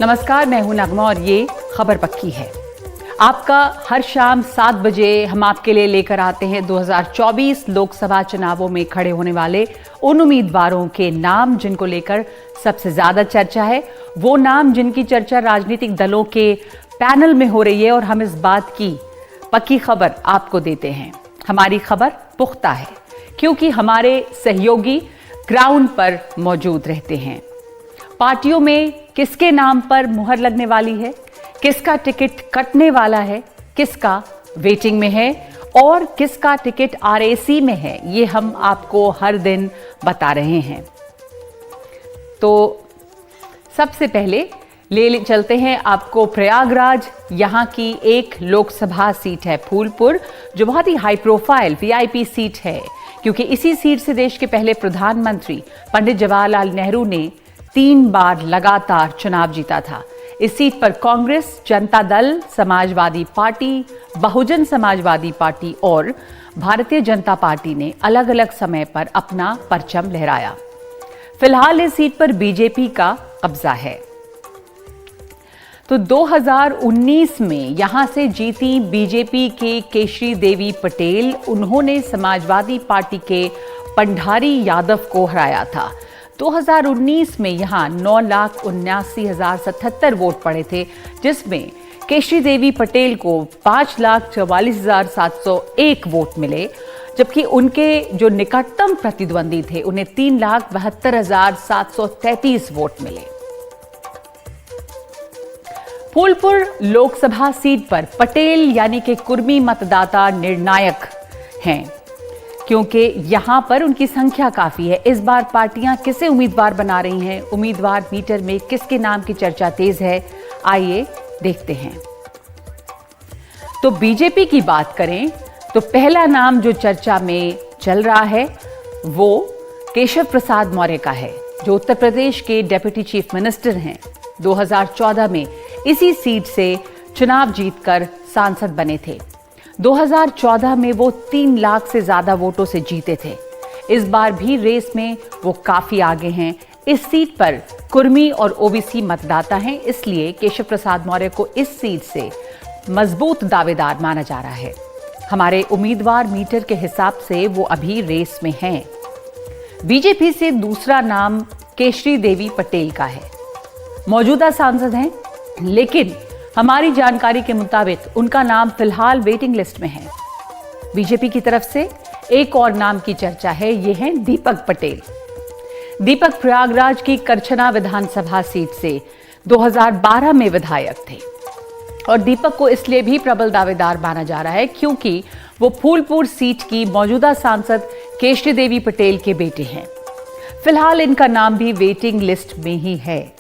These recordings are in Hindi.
नमस्कार, मैं हूं नगमा और ये खबर पक्की है। आपका हर शाम 7 बजे हम आपके लिए लेकर आते हैं 2024 लोकसभा चुनावों में खड़े होने वाले उन उम्मीदवारों के नाम जिनको लेकर सबसे ज्यादा चर्चा है, वो नाम जिनकी चर्चा राजनीतिक दलों के पैनल में हो रही है और हम इस बात की पक्की खबर आपको देते हैं। हमारी खबर पुख्ता है क्योंकि हमारे सहयोगी ग्राउंड पर मौजूद रहते हैं। पार्टियों में किसके नाम पर मुहर लगने वाली है, किसका टिकट कटने वाला है, किसका वेटिंग में है और किसका टिकट आरएसी में है, ये हम आपको हर दिन बता रहे हैं। तो सबसे पहले ले चलते हैं आपको प्रयागराज। यहाँ की एक लोकसभा सीट है फूलपुर, जो बहुत ही हाई प्रोफाइल वीआईपी सीट है क्योंकि इसी सीट से देश के पहले प्रधानमंत्री पंडित जवाहरलाल नेहरू ने 3 बार लगातार चुनाव जीता था। इस सीट पर कांग्रेस, जनता दल, समाजवादी पार्टी, बहुजन समाजवादी पार्टी और भारतीय जनता पार्टी ने अलग अलग समय पर अपना परचम लहराया। फिलहाल इस सीट पर बीजेपी का कब्जा है। तो 2019 में यहां से जीती बीजेपी के केशरी देवी पटेल, उन्होंने समाजवादी पार्टी के पंडारी यादव को हराया था। 2019 में यहां 9,79,077 वोट पड़े थे, जिसमें केशरी देवी पटेल को 5,44,701 वोट मिले, जबकि उनके जो निकटतम प्रतिद्वंदी थे उन्हें 3,72,733 वोट मिले। फूलपुर लोकसभा सीट पर पटेल यानी कि कुर्मी मतदाता निर्णायक हैं क्योंकि यहां पर उनकी संख्या काफी है। इस बार पार्टियां किसे उम्मीदवार बना रही हैं, उम्मीदवार मीटर में किसके नाम की चर्चा तेज है, आइए देखते हैं। तो बीजेपी की बात करें तो पहला नाम जो चर्चा में चल रहा है वो केशव प्रसाद मौर्य का है, जो उत्तर प्रदेश के डेप्यूटी चीफ मिनिस्टर हैं। 2014 में इसी सीट से चुनाव जीतकर सांसद बने थे। 2014 में वो 3 लाख से ज्यादा वोटों से जीते थे। इस बार भी रेस में वो काफी आगे हैं। इस सीट पर कुर्मी और ओबीसी मतदाता हैं, इसलिए केशव प्रसाद मौर्य को इस सीट से मजबूत दावेदार माना जा रहा है। हमारे उम्मीदवार मीटर के हिसाब से वो अभी रेस में हैं। बीजेपी से दूसरा नाम केशरी देवी पटेल का है। मौजूदा सांसद हैं, लेकिन हमारी जानकारी के मुताबिक उनका नाम फिलहाल वेटिंग लिस्ट में है। बीजेपी की तरफ से एक और नाम की चर्चा है, ये हैं दीपक पटेल। दीपक प्रयागराज की करछना विधानसभा सीट से 2012 में विधायक थे और दीपक को इसलिए भी प्रबल दावेदार माना जा रहा है क्योंकि वो फूलपुर सीट की मौजूदा सांसद केशरी देवी पटेल के बेटे हैं। फिलहाल इनका नाम भी वेटिंग लिस्ट में ही है,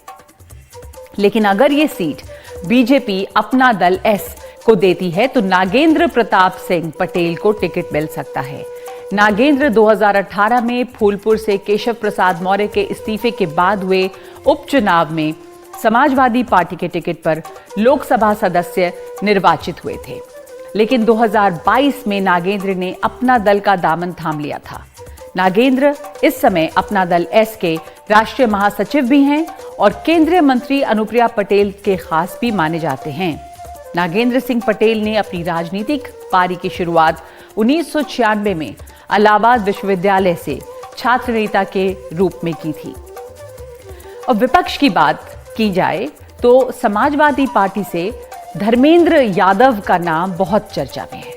लेकिन अगर ये सीट बीजेपी अपना दल एस को देती है तो नागेंद्र प्रताप सिंह पटेल को टिकट मिल सकता है। नागेंद्र 2018 में फूलपुर से केशव प्रसाद मौर्य के इस्तीफे के बाद हुए उपचुनाव में समाजवादी पार्टी के टिकट पर लोकसभा सदस्य निर्वाचित हुए थे, लेकिन 2022 में नागेंद्र ने अपना दल का दामन थाम लिया था। नागेंद्र इस समय अपना दल एस के राष्ट्रीय महासचिव भी हैं और केंद्रीय मंत्री अनुप्रिया पटेल के खास भी माने जाते हैं। नागेंद्र सिंह पटेल ने अपनी राजनीतिक पारी की शुरुआत 1996 में इलाहाबाद विश्वविद्यालय से छात्र नेता के रूप में की थी। और विपक्ष की बात की जाए तो समाजवादी पार्टी से धर्मेंद्र यादव का नाम बहुत चर्चा में है।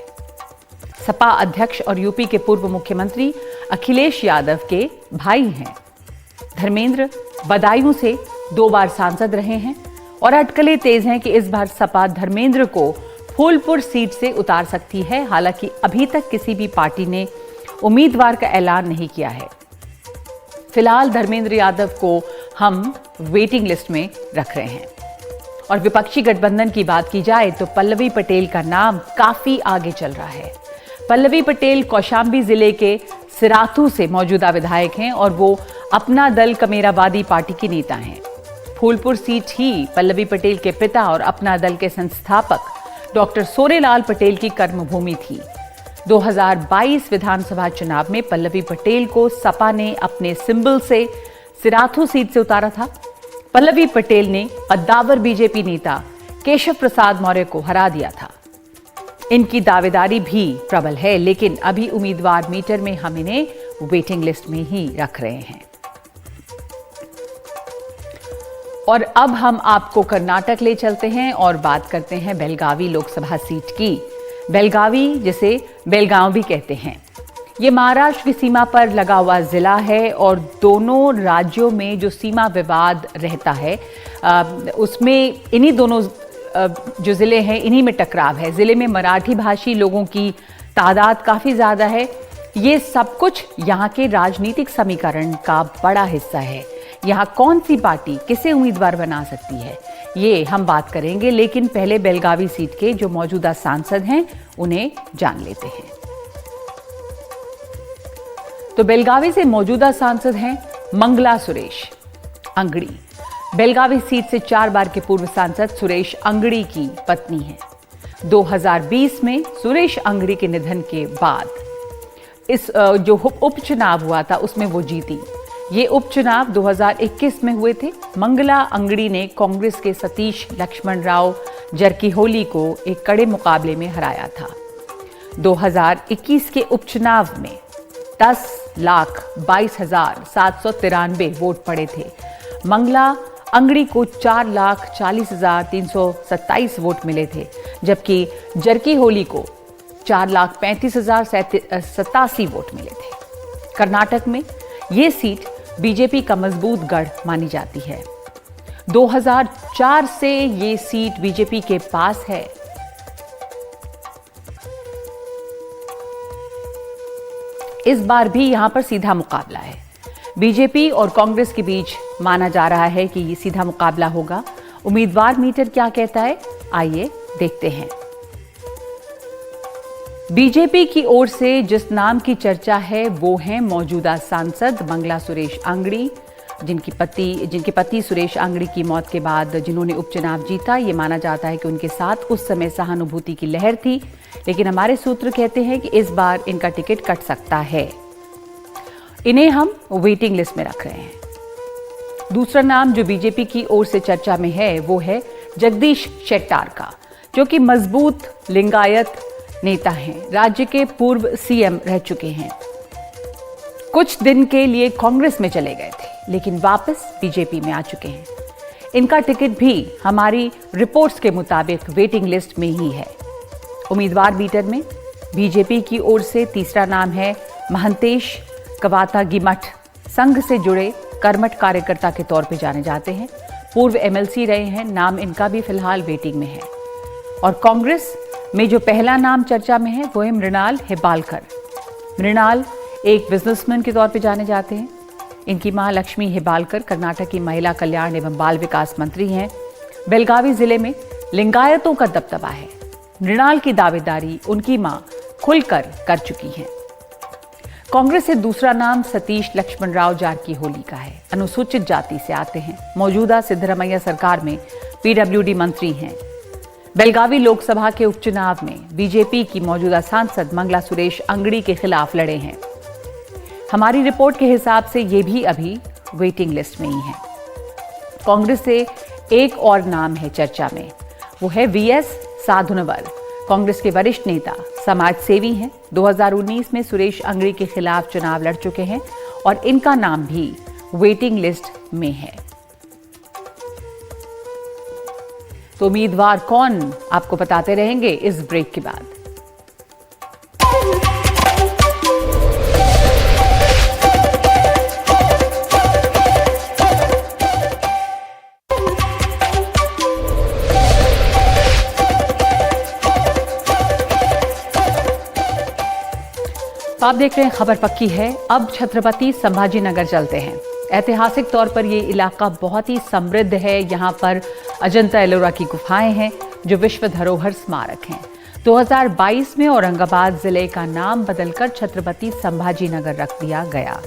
सपा अध्यक्ष और यूपी के पूर्व मुख्यमंत्री अखिलेश यादव के भाई हैं। धर्मेंद्र बदायूं से 2 बार सांसद रहे हैं और अटकलें तेज हैं कि इस बार सपा धर्मेंद्र को फूलपुर सीट से उतार सकती है। हालांकि अभी तक किसी भी पार्टी ने उम्मीदवार का ऐलान नहीं किया है। फिलहाल धर्मेंद्र यादव को हम वेटिंग लिस्ट में रख रहे हैं। और विपक्षी गठबंधन की बात की जाए तो पल्लवी पटेल का नाम काफी आगे चल रहा है। पल्लवी पटेल कौशाम्बी जिले के सिराथू से मौजूदा विधायक हैं और वो अपना दल कमेरावादी पार्टी की नेता हैं। फूलपुर सीट ही पल्लवी पटेल के पिता और अपना दल के संस्थापक डॉक्टर सोरेलाल पटेल की कर्मभूमि थी। 2022 विधानसभा चुनाव में पल्लवी पटेल को सपा ने अपने सिंबल से सिराथू सीट से उतारा था। पल्लवी पटेल ने कद्दावर बीजेपी नेता केशव प्रसाद मौर्य को हरा दिया था। इनकी दावेदारी भी प्रबल है, लेकिन अभी उम्मीदवार मीटर में हम इन्हें वेटिंग लिस्ट में ही रख रहे हैं। और अब हम आपको कर्नाटक ले चलते हैं और बात करते हैं बेलगावी लोकसभा सीट की। बेलगावी, जिसे बेलगांव भी कहते हैं, ये महाराष्ट्र की सीमा पर लगा हुआ जिला है और दोनों राज्यों में जो सीमा विवाद रहता है उसमें इन्हीं दोनों जो ज़िले हैं इन्हीं में टकराव है। ज़िले में मराठी भाषी लोगों की तादाद काफ़ी ज़्यादा है। ये सब कुछ यहाँ के राजनीतिक समीकरण का बड़ा हिस्सा है। यहाँ कौन सी पार्टी किसे उम्मीदवार बना सकती है, ये हम बात करेंगे, लेकिन पहले बेलगावी सीट के जो मौजूदा सांसद हैं उन्हें जान लेते हैं। तो बेलगावी से मौजूदा सांसद हैं मंगला सुरेश अंगड़ी। बेलगावी सीट से 4 बार के पूर्व सांसद सुरेश अंगड़ी की पत्नी हैं। 2020 में सुरेश अंगड़ी के निधन के बाद इस जो उपचुनाव हुआ था उसमें वो जीती। ये उपचुनाव 2021 में हुए थे। मंगला अंगड़ी ने कांग्रेस के सतीश लक्ष्मण राव जरकीहोली को एक कड़े मुकाबले में हराया था। 2021 के उपचुनाव में 10,22,793 वोट पड़े थे। मंगला अंगड़ी को 4,40,327 वोट मिले थे, जबकि जरकीहोली को 4,35,087 वोट मिले थे। कर्नाटक में ये सीट बीजेपी का मजबूत गढ़ मानी जाती है। 2004 से ये सीट बीजेपी के पास है। इस बार भी यहां पर सीधा मुकाबला है। बीजेपी और कांग्रेस के बीच माना जा रहा है कि ये सीधा मुकाबला होगा। उम्मीदवार मीटर क्या कहता है, आइए देखते हैं। बीजेपी की ओर से जिस नाम की चर्चा है वो हैं मौजूदा सांसद मंगला सुरेश अंगड़ी, जिनके पति सुरेश अंगड़ी की मौत के बाद जिन्होंने उपचुनाव जीता। ये माना जाता है कि उनके साथ उस समय सहानुभूति की लहर थी, लेकिन हमारे सूत्र कहते हैं कि इस बार इनका टिकट कट सकता है। इन्हें हम वेटिंग लिस्ट में रख रहे हैं। दूसरा नाम जो बीजेपी की ओर से चर्चा में है वो है जगदीश शेट्टार का, जो कि मजबूत लिंगायत नेता हैं। राज्य के पूर्व सीएम रह चुके हैं। कुछ दिन के लिए कांग्रेस में चले गए थे, लेकिन वापस बीजेपी में आ चुके हैं। इनका टिकट भी हमारी रिपोर्ट्स के मुताबिक वेटिंग लिस्ट में ही है। उम्मीदवार मीटर में बीजेपी की ओर से तीसरा नाम है महंतेश कवातागिमठ। संघ से जुड़े कर्मठ कार्यकर्ता के तौर पे जाने जाते हैं। पूर्व एमएलसी रहे हैं। नाम इनका भी फिलहाल वेटिंग में है। और कांग्रेस में जो पहला नाम चर्चा में है वो है मृणाल हेबालकर। मृणाल एक बिजनेसमैन के तौर पे जाने जाते हैं। इनकी मां लक्ष्मी हेबालकर कर्नाटक की महिला कल्याण एवं बाल विकास मंत्री हैं। बेलगावी जिले में लिंगायतों का दबदबा है। मृणाल की दावेदारी उनकी मां खुलकर कर चुकी हैं। कांग्रेस से दूसरा नाम सतीश लक्ष्मण राव जारकीहोली का है। अनुसूचित जाति से आते हैं। मौजूदा सिद्धरामैया सरकार में पीडब्ल्यूडी मंत्री हैं। बेलगावी लोकसभा के उपचुनाव में बीजेपी की मौजूदा सांसद मंगला सुरेश अंगड़ी के खिलाफ लड़े हैं। हमारी रिपोर्ट के हिसाब से ये भी अभी वेटिंग लिस्ट में ही है। कांग्रेस से एक और नाम है चर्चा में, वो है वीएस साधुनवर। कांग्रेस के वरिष्ठ नेता, समाज सेवी हैं। 2019 में सुरेश अंगड़ी के खिलाफ चुनाव लड़ चुके हैं और इनका नाम भी वेटिंग लिस्ट में है। तो उम्मीदवार कौन, आपको बताते रहेंगे इस ब्रेक के बाद। आप देख रहे हैं खबर पक्की है। अब छत्रपति संभाजी नगर चलते हैं। ऐतिहासिक तौर पर ये इलाका बहुत ही समृद्ध है। यहाँ पर अजंता एलोरा की गुफाएं हैं जो विश्व धरोहर स्मारक हैं। 2022 में औरंगाबाद जिले का नाम बदलकर छत्रपति संभाजी नगर रख दिया गया।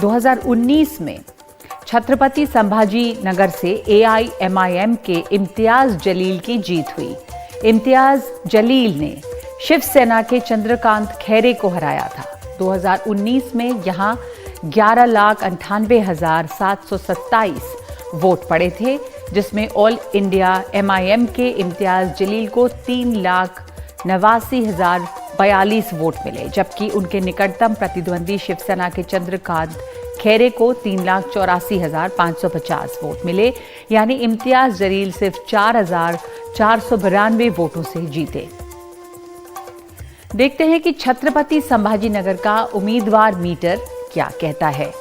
2019 में छत्रपति संभाजी नगर से AIMIM के इम्तियाज जलील की जीत हुई। इम्तियाज जलील ने शिवसेना के चंद्रकांत खैरे को हराया था। 2019 में यहां 11,98,727 वोट पड़े थे, जिसमें ऑल इंडिया MIM के इम्तियाज जलील को 3,89,042 वोट मिले, जबकि उनके निकटतम प्रतिद्वंदी शिवसेना के चंद्रकांत खैरे को 3,84,550 वोट मिले, यानी इम्तियाज जलील सिर्फ 4,492 वोटों से जीते। देखते हैं कि छत्रपति संभाजीनगर का उम्मीदवार मीटर क्या कहता है।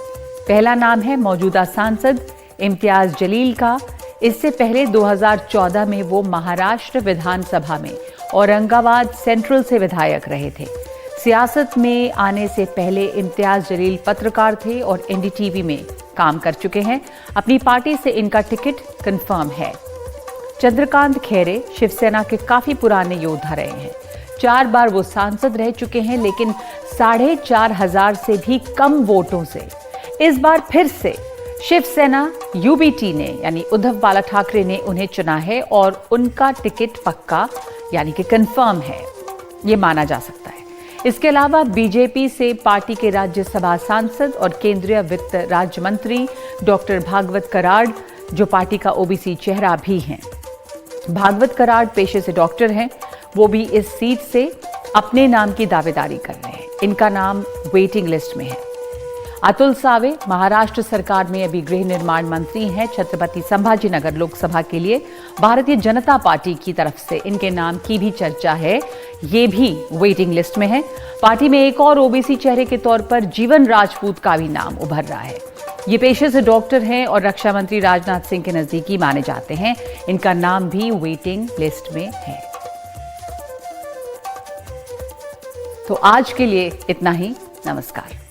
पहला नाम है मौजूदा सांसद इम्तियाज जलील का। इससे पहले 2014 में वो महाराष्ट्र विधानसभा में औरंगाबाद सेंट्रल से विधायक रहे थे। सियासत में आने से पहले इम्तियाज जलील पत्रकार थे और NDTV में काम कर चुके हैं। अपनी पार्टी से इनका टिकट कंफर्म है। चंद्रकांत खैरे शिवसेना के काफी पुराने योद्धा रहे हैं। 4 बार वो सांसद रह चुके हैं, लेकिन 4,500 से भी कम वोटों से इस बार फिर से शिवसेना UBT ने यानी उद्धव बाला ठाकरे ने उन्हें चुना है और उनका टिकट पक्का यानी कि कंफर्म है, ये माना जा सकता है। इसके अलावा BJP से पार्टी के राज्यसभा सांसद और केंद्रीय वित्त राज्य मंत्री डॉक्टर भागवत कराड़, जो पार्टी का OBC चेहरा भी हैं। भागवत कराड़ पेशे से डॉक्टर हैं, वो भी इस सीट से अपने नाम की दावेदारी कर रहे हैं। इनका नाम वेटिंग लिस्ट में है। अतुल सावे महाराष्ट्र सरकार में अभी गृह निर्माण मंत्री हैं। छत्रपति संभाजीनगर लोकसभा के लिए भारतीय जनता पार्टी की तरफ से इनके नाम की भी चर्चा है, ये भी वेटिंग लिस्ट में है। पार्टी में एक और OBC चेहरे के तौर पर जीवन राजपूत का भी नाम उभर रहा है। ये पेशे से डॉक्टर हैं और रक्षा मंत्री राजनाथ सिंह के नजदीकी माने जाते हैं। इनका नाम भी वेटिंग लिस्ट में है। तो आज के लिए इतना ही। नमस्कार।